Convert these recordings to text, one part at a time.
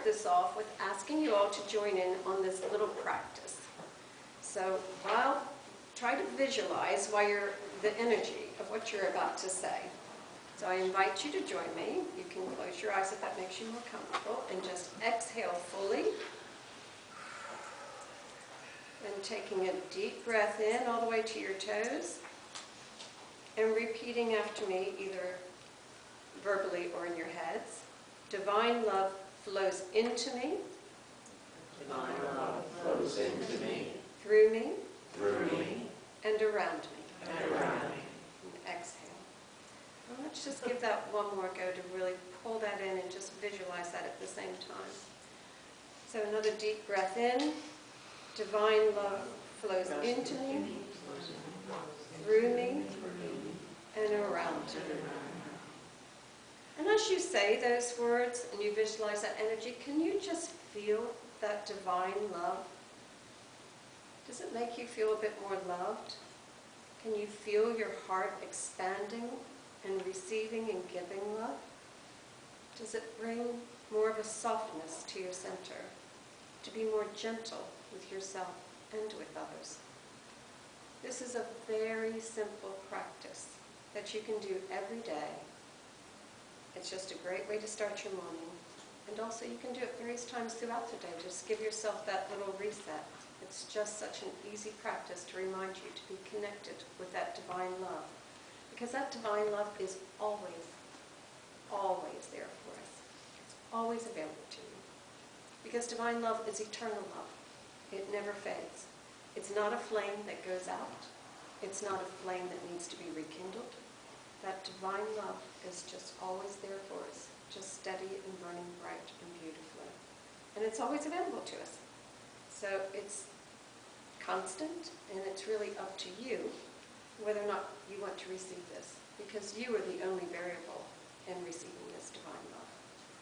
this off with asking you all to join in on this little practice. So try to visualize the energy of what you're about to say. So I invite you to join me. You can close your eyes if that makes you more comfortable, and just exhale fully. And taking a deep breath in all the way to your toes, and repeating after me, either verbally or in your heads. Divine love flows into me. Divine love flows into me. Through me. Through me. And around me. And around me. And exhale. Well, let's just give that one more go to really pull that in and just visualize that at the same time. So another deep breath in. Divine love flows into me, through me, and around me. And as you say those words and you visualize that energy, can you just feel that divine love? Does it make you feel a bit more loved? Can you feel your heart expanding and receiving and giving love? Does it bring more of a softness to your center, to be more gentle with yourself and with others? This is a very simple practice that you can do every day. It's just a great way to start your morning. And also you can do it various times throughout the day. Just give yourself that little reset. It's just such an easy practice to remind you to be connected with that divine love. Because that divine love is always, always there for us. It's always available to you. Because divine love is eternal love. It never fades. It's not a flame that goes out. It's not a flame that needs to be rekindled. That divine love is just always there for us, just steady and burning bright and beautifully. And it's always available to us. So it's constant, and it's really up to you whether or not you want to receive this, because you are the only variable in receiving this divine love.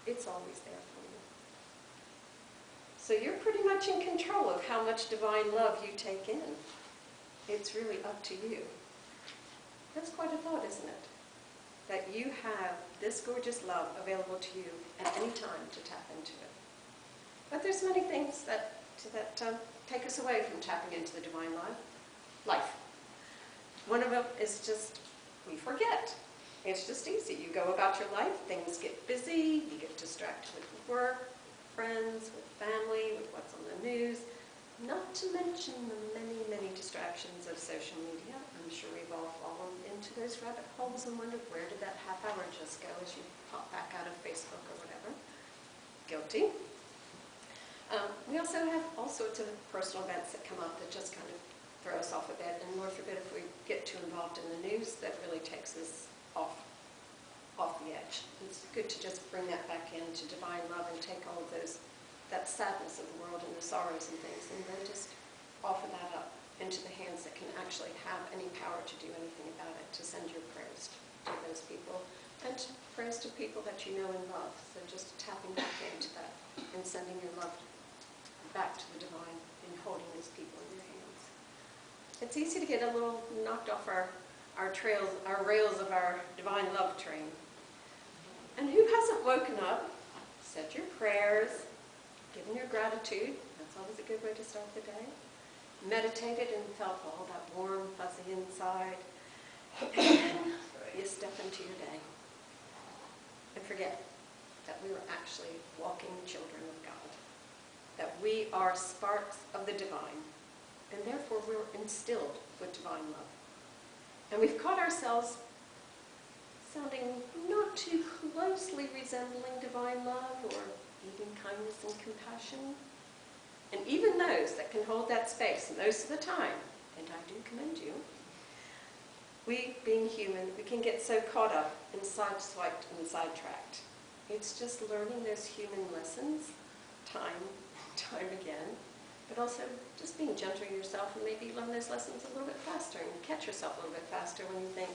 It's always there for you. So you're pretty much in control of how much divine love you take in. It's really up to you. That's quite a thought, isn't it? That you have this gorgeous love available to you at any time to tap into it. But there's many things that take us away from tapping into the divine life. One of them is just, we forget. It's just easy. You go about your life, things get busy, you get distracted with work, friends, with family, with what's on the news. Not to mention the many, many distractions of social media. I'm sure we've all fallen into those rabbit holes and wondered, where did that half hour just go as you pop back out of Facebook or whatever? Guilty. We also have all sorts of personal events that come up that just kind of throw us off a bit, and Lord forbid if we get too involved in the news, that really takes us off the edge. It's good to just bring that back into divine love and take all of that sadness of the world and the sorrows and things, and then just offer that up into the hands that can actually have any power to do anything about it, to send your prayers to those people, and prayers to people that you know and love. So just tapping back into that and sending your love back to the divine and holding these people in your hands. It's easy to get a little knocked off our rails of our divine love train. And who hasn't woken up, said your prayers, given your gratitude, that's always a good way to start the day, meditated and felt all that warm, fuzzy inside, and then you step into your day and forget that we are actually walking children of God, that we are sparks of the divine, and therefore we're instilled with divine love. And we've caught ourselves sounding not too closely resembling divine love or even kindness and compassion. And even those that can hold that space most of the time, and I do commend you, we, being human, we can get so caught up and sideswiped and sidetracked. It's just learning those human lessons time again, but also just being gentle yourself and maybe learn those lessons a little bit faster and catch yourself a little bit faster when you think,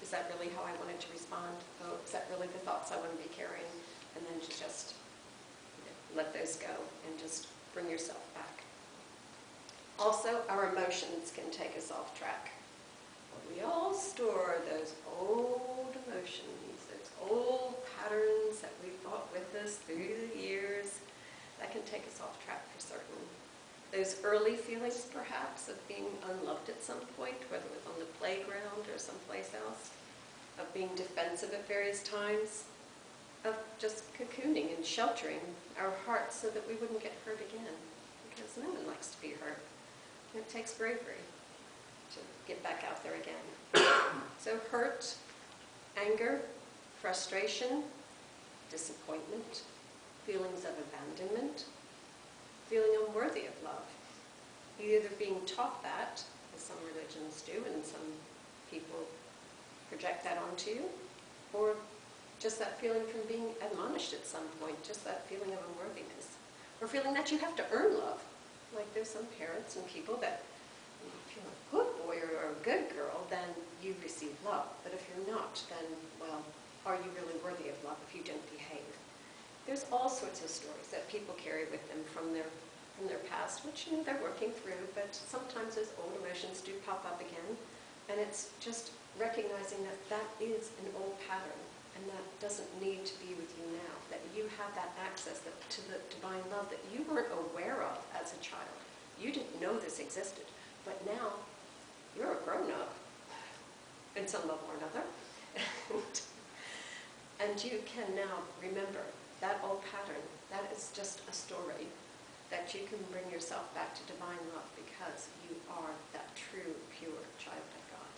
is that really how I wanted to respond? Oh, is that really the thoughts I want to be carrying? And then just let those go and just bring yourself back. Also, our emotions can take us off track. We all store those old emotions, those old patterns that we've brought with us through the take us off track for certain. Those early feelings, perhaps, of being unloved at some point, whether it was on the playground or someplace else, of being defensive at various times, of just cocooning and sheltering our hearts so that we wouldn't get hurt again, because no one likes to be hurt. And it takes bravery to get back out there again. So hurt, anger, frustration, disappointment, feelings of abandonment, feeling unworthy of love. Either being taught that, as some religions do, and some people project that onto you, or just that feeling from being admonished at some point, just that feeling of unworthiness, or feeling that you have to earn love. Like there's some parents and people that if you're a good boy or a good girl, then you receive love. But if you're not, then, well, are you really worthy of love if you don't behave? There's all sorts of stories that people carry with them from their past, which they're working through, but sometimes those old emotions do pop up again, and it's just recognizing that that is an old pattern, and that doesn't need to be with you now, that you have that access to the divine love that you weren't aware of as a child. You didn't know this existed, but now you're a grown-up, in some level or another, and you can now remember that old pattern. That is just a story that you can bring yourself back to divine love because you are that true, pure child of God.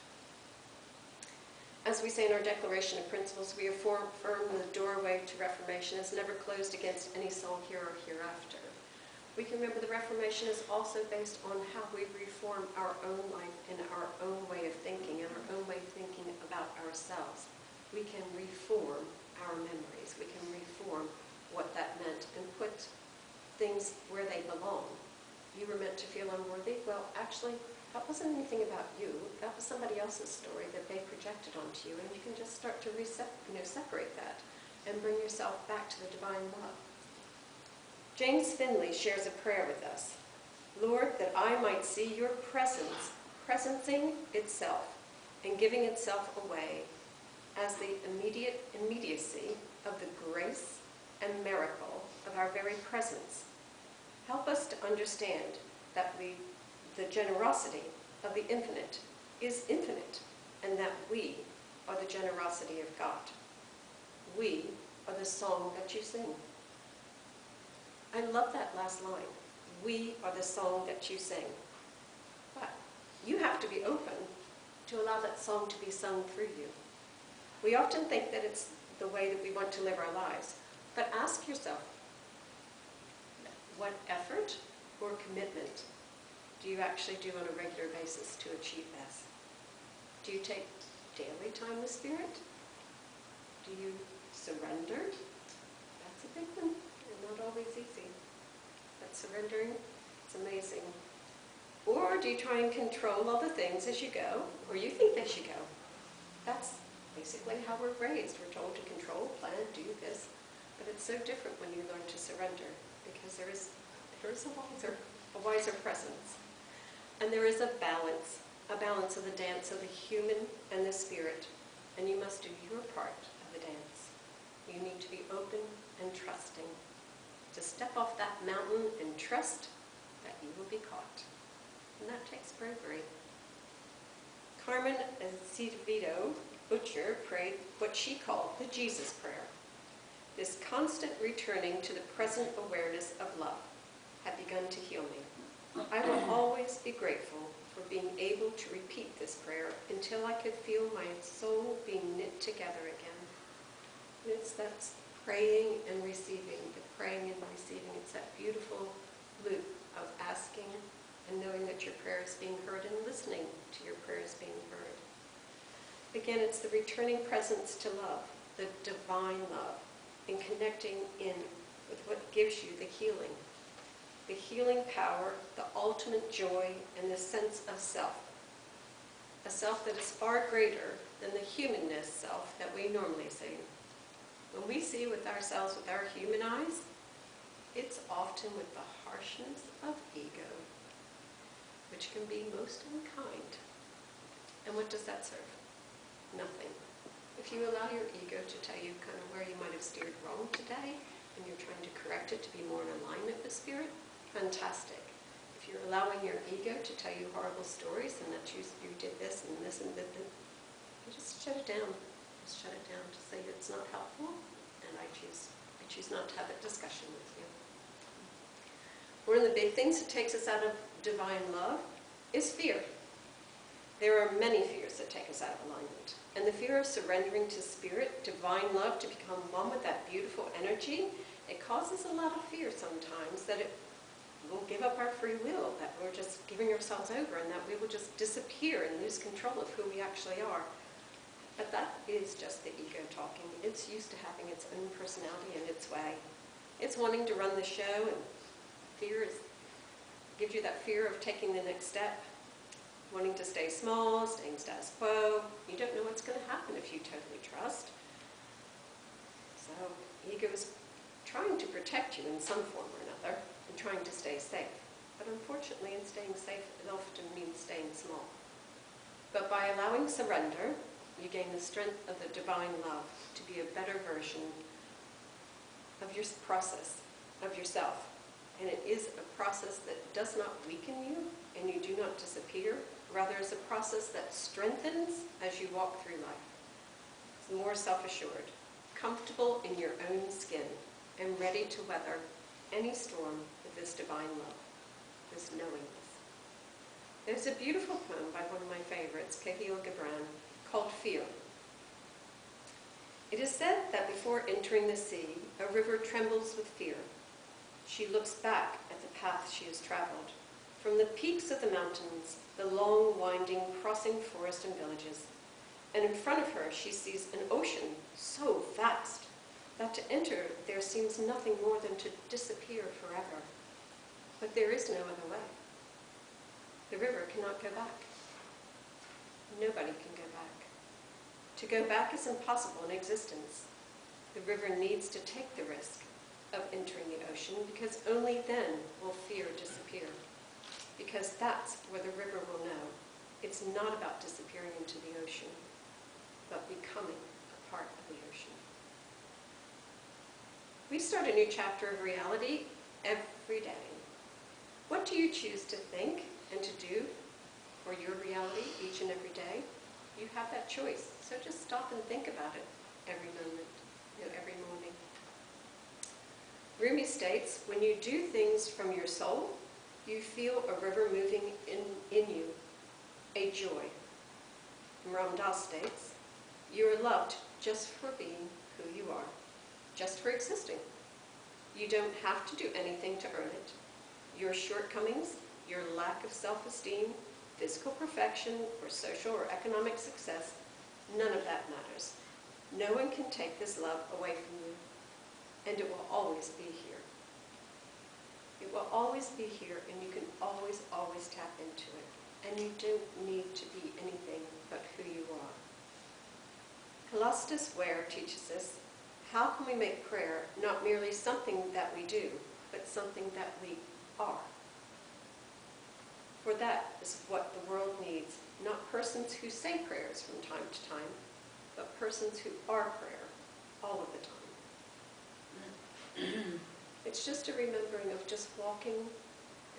As we say in our Declaration of Principles, we affirm the doorway to Reformation is never closed against any soul here or hereafter. We can remember the Reformation is also based on how we reform our own life and our own way of thinking and our own way of thinking about ourselves. We can reform our memories. We can reform what that meant and put things where they belong. You were meant to feel unworthy. Well, actually, that wasn't anything about you. That was somebody else's story that they projected onto you, and you can just start to separate that and bring yourself back to the divine love. James Finley shares a prayer with us. Lord, that I might see your presence, presencing itself and giving itself away as the immediacy of the grace and miracle of our very presence. Help us to understand that the generosity of the infinite is infinite, and that we are the generosity of God. We are the song that you sing. I love that last line. We are the song that you sing. But you have to be open to allow that song to be sung through you. We often think that it's the way that we want to live our lives. But ask yourself, what effort or commitment do you actually do on a regular basis to achieve this? Do you take daily time with Spirit? Do you surrender? That's a big one, and not always easy. But surrendering, it's amazing. Or do you try and control all the things as you go, or you think they should go? That's basically how we're raised. We're told to control, plan, do this. But it's so different when you learn to surrender, because there is a wiser presence. And there is a balance of the dance of the human and the spirit. And you must do your part of the dance. You need to be open and trusting, to step off that mountain and trust that you will be caught. And that takes bravery. Carmen Acevedo Butcher prayed what she called the Jesus Prayer. This constant returning to the present awareness of love had begun to heal me. I will always be grateful for being able to repeat this prayer until I could feel my soul being knit together again. And it's that praying and receiving, the praying and receiving. It's that beautiful loop of asking and knowing that your prayer is being heard and listening to your prayers being heard. Again, it's the returning presence to love, the divine love, and connecting in with what gives you the healing power, the ultimate joy, and the sense of self. A self that is far greater than the humanness self that we normally see. When we see with ourselves with our human eyes, it's often with the harshness of ego, which can be most unkind. And what does that serve? Nothing. If you allow your ego to tell you kind of where you might have steered wrong today, and you're trying to correct it to be more in alignment with Spirit, fantastic. If you're allowing your ego to tell you horrible stories and that you did this and this and that, you just shut it down. Just shut it down to say it's not helpful, and I choose not to have that discussion with you. One of the big things that takes us out of divine love is fear. There are many fears that take us out of alignment. And the fear of surrendering to Spirit, divine love, to become one with that beautiful energy, it causes a lot of fear sometimes that it will give up our free will, that we're just giving ourselves over, and that we will just disappear and lose control of who we actually are. But that is just the ego talking. It's used to having its own personality and its way. It's wanting to run the show, and fear gives you that fear of taking the next step. Wanting to stay small, staying status quo. You don't know what's going to happen if you totally trust. So, ego is trying to protect you in some form or another, and trying to stay safe. But unfortunately, in staying safe, it often means staying small. But by allowing surrender, you gain the strength of the divine love to be a better version of your process, of yourself. And it is a process that does not weaken you, and you do not disappear. Rather, it's a process that strengthens as you walk through life. It's more self-assured, comfortable in your own skin, and ready to weather any storm with this divine love, this knowingness. There's a beautiful poem by one of my favorites, Khalil Gibran, called Fear. It is said that before entering the sea, a river trembles with fear. She looks back at the path she has traveled. From the peaks of the mountains, the long, winding, crossing forest and villages. And in front of her, she sees an ocean so vast that to enter there seems nothing more than to disappear forever. But there is no other way. The river cannot go back. Nobody can go back. To go back is impossible in existence. The river needs to take the risk of entering the ocean, because only then will fear disappear. Because that's where the river will know. It's not about disappearing into the ocean, but becoming a part of the ocean. We start a new chapter of reality every day. What do you choose to think and to do for your reality each and every day? You have that choice. So just stop and think about it every moment, every morning. Rumi states, when you do things from your soul, you feel a river moving in you, a joy. And Ram Dass states, you are loved just for being who you are, just for existing. You don't have to do anything to earn it. Your shortcomings, your lack of self-esteem, physical perfection, or social or economic success, none of that matters. No one can take this love away from you, and it will always be here. It will always be here, and you can always, always tap into it. And you don't need to be anything but who you are. Callistus Ware teaches us, how can we make prayer not merely something that we do, but something that we are? For that is what the world needs, not persons who say prayers from time to time, but persons who are prayer all of the time. It's just a remembering of just walking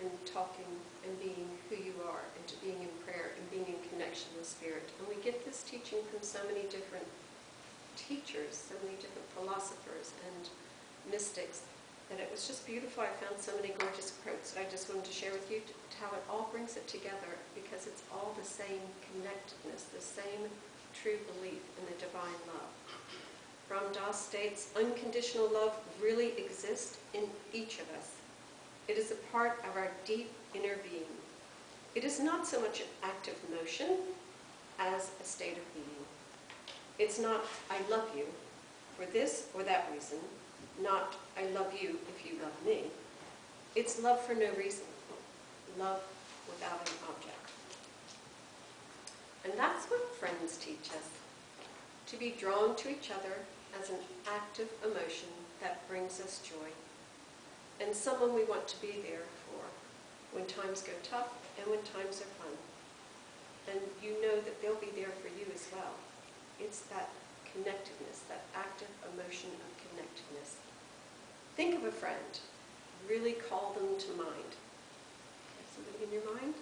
and talking and being who you are, and to being in prayer and being in connection with Spirit. And we get this teaching from so many different teachers, so many different philosophers and mystics, that it was just beautiful. I found so many gorgeous quotes that I just wanted to share with you, to how it all brings it together, because it's all the same connectedness, the same true belief in the divine love. Ram Dass states, unconditional love really exists in each of us. It is a part of our deep inner being. It is not so much an active motion as a state of being. It's not, I love you for this or that reason, not, I love you if you love me. It's love for no reason, love without an object. And that's what friends teach us, to be drawn to each other as an active emotion that brings us joy, and someone we want to be there for when times go tough and when times are fun. And you know that they'll be there for you as well. It's that connectedness, that active emotion of connectedness. think of a friend, really call them to mind. Have somebody in your mind?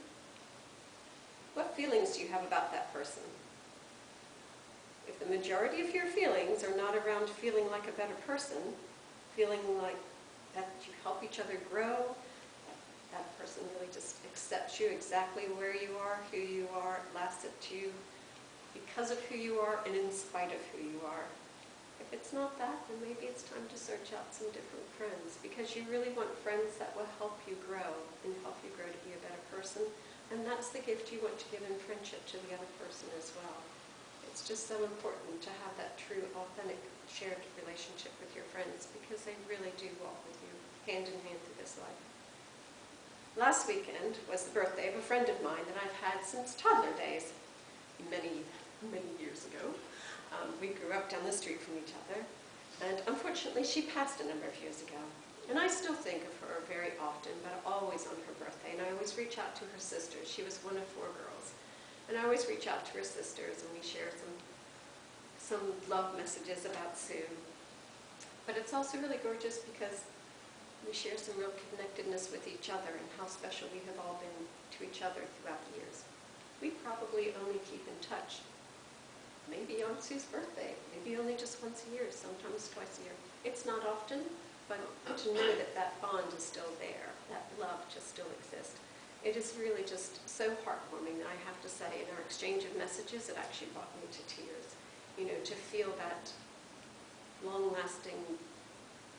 What feelings do you have about that person? If the majority of your feelings are not around feeling like a better person, feeling like that you help each other grow, that person really just accepts you exactly where you are, who you are, laughs at you because of who you are and in spite of who you are. If it's not that, then maybe it's time to search out some different friends, because you really want friends that will help you grow and help you grow to be a better person. And that's the gift you want to give in friendship to the other person as well. It's just so important to have that true, authentic, shared relationship with your friends, because they really do walk with you hand in hand through this life. Last weekend was the birthday of a friend of mine that I've had since toddler days, many, many years ago. We grew up down the street from each other, and unfortunately she passed a number of years ago. And I still think of her very often, but always on her birthday, and I always reach out to her sisters. She was one of 4 girls. And I always reach out to her sisters, and we share some love messages about Sue. But it's also really gorgeous because we share some real connectedness with each other and how special we have all been to each other throughout the years. We probably only keep in touch maybe on Sue's birthday, maybe only just once a year, sometimes twice a year. It's not often, but to know that that bond is still there, that love just still exists. It is really just so heartwarming, I have to say. In our exchange of messages, it actually brought me to tears. You know, to feel that long-lasting,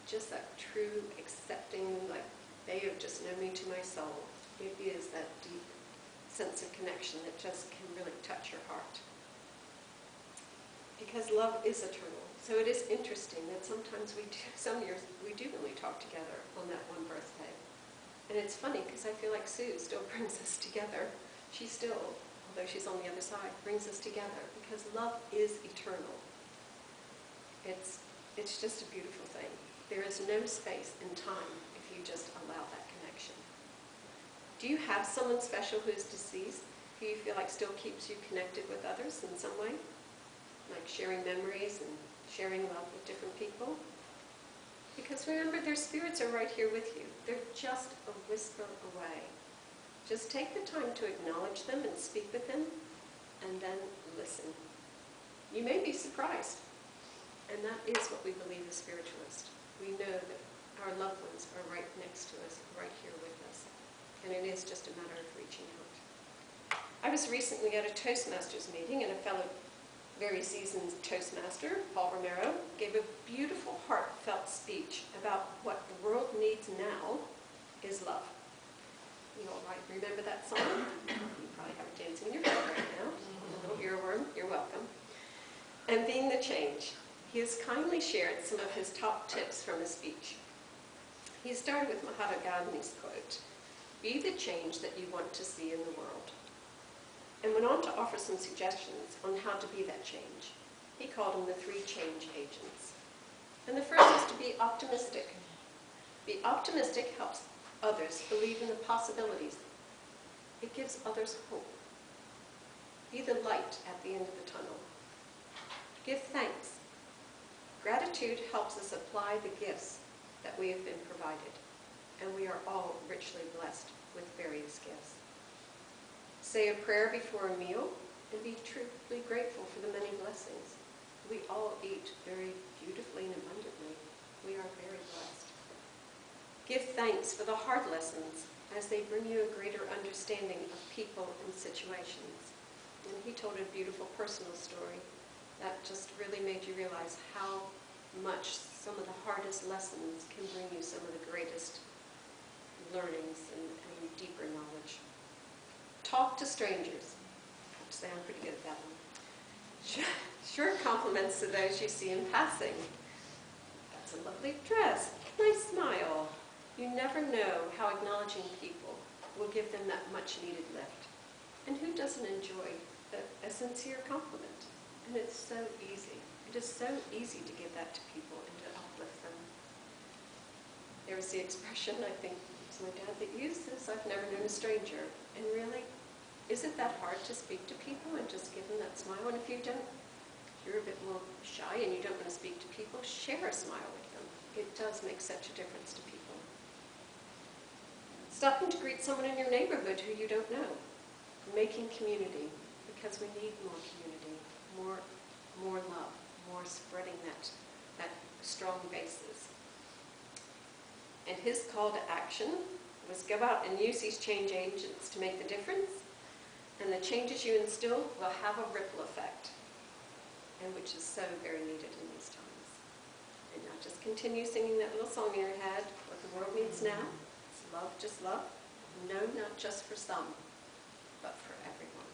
just that true accepting, like they have just known me to my soul. It is that deep sense of connection that just can really touch your heart. Because love is eternal. So it is interesting that sometimes some years we do only talk together on that one birthday. And it's funny because I feel like Sue still brings us together. She still, although she's on the other side, brings us together because love is eternal. It's just a beautiful thing. There is no space in time if you just allow that connection. Do you have someone special who is deceased, who you feel like still keeps you connected with others in some way? Like sharing memories and sharing love with different people? Because remember, their spirits are right here with you. They're just a whisper away. Just take the time to acknowledge them and speak with them, and then listen. You may be surprised. And that is what we believe as Spiritualist. We know that our loved ones are right next to us, right here with us. And it is just a matter of reaching out. I was recently at a Toastmasters meeting, and a fellow very seasoned Toastmaster, Paul Romero, gave a beautiful, heartfelt speech about what the world needs now is love. You all right, remember that song? You probably have it dancing in your head right now. A little earworm, you're welcome. And being the change. He has kindly shared some of his top tips from his speech. He started with Mahatma Gandhi's quote, "Be the change that you want to see in the world," and went on to offer some suggestions on how to be that change. He called them the 3 change agents. And the first is to be optimistic. Be optimistic helps others believe in the possibilities. It gives others hope. Be the light at the end of the tunnel. Give thanks. Gratitude helps us apply the gifts that we have been provided, and we are all richly blessed with various gifts. Say a prayer before a meal and be truly grateful for the many blessings. We all eat very beautifully and abundantly. We are very blessed. Give thanks for the hard lessons as they bring you a greater understanding of people and situations. And he told a beautiful personal story that just really made you realize how much some of the hardest lessons can bring you some of the greatest learnings and deeper knowledge. Talk to strangers. I have to say I'm pretty good at that one. Sure compliments to those you see in passing. That's a lovely dress. Nice smile. You never know how acknowledging people will give them that much needed lift. And who doesn't enjoy a sincere compliment? And it's so easy. It is so easy to give that to people and to uplift them. There was the expression, I think it was my dad that used this, "I've never known a stranger." And really, is it that hard to speak to people and just give them that smile? And if you're a bit more shy and you don't want to speak to people, share a smile with them. It does make such a difference to people. Stopping to greet someone in your neighborhood who you don't know. Making community, because we need more community, more love, more spreading that strong basis. And his call to action was go out and use these change agents to make the difference, and the changes you instill will have a ripple effect, and which is so very needed in these times. And not just continue singing that little song in your head, what the world needs now is love, just love. No, not just for some, but for everyone.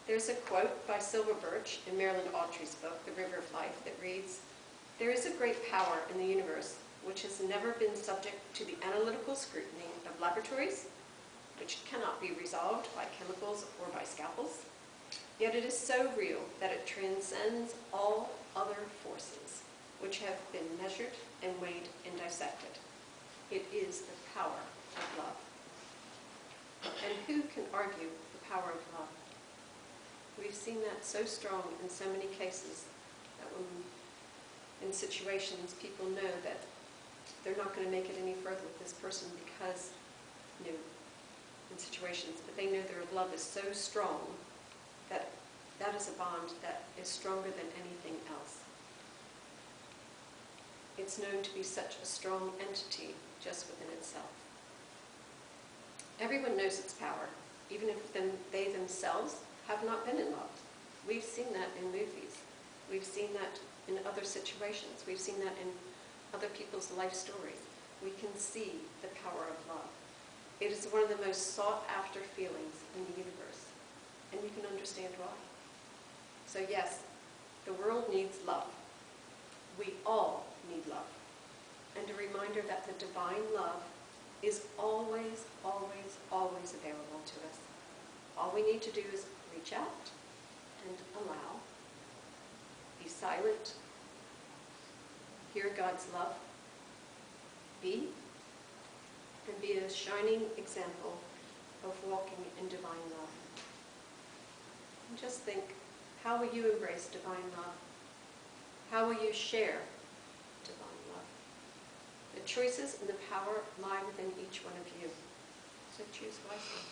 There's a quote by Silver Birch in Marilyn Autry's book, The River of Life, that reads, "There is a great power in the universe which has never been subject to the analytical scrutiny of laboratories, which cannot be resolved by chemicals or by scalpels. Yet it is so real that it transcends all other forces which have been measured and weighed and dissected. It is the power of love." And who can argue the power of love? We've seen that so strong in so many cases that when in situations people know that they're not going to make it any further with this person because, in situations, but they know their love is so strong that that is a bond that is stronger than anything else. It's known to be such a strong entity just within itself. Everyone knows its power, even if they themselves have not been in love. We've seen that in movies. We've seen that in other situations. We've seen that in other people's life stories. We can see the power of love. It is one of the most sought after feelings in the universe, and you can understand why. So yes, the world needs love. We all need love. And a reminder that the divine love is always, always, always available to us. All we need to do is reach out and allow, be silent, hear God's love, be, and be a shining example of walking in divine love. And just think, how will you embrace divine love? How will you share divine love? The choices and the power lie within each one of you. So choose wisely.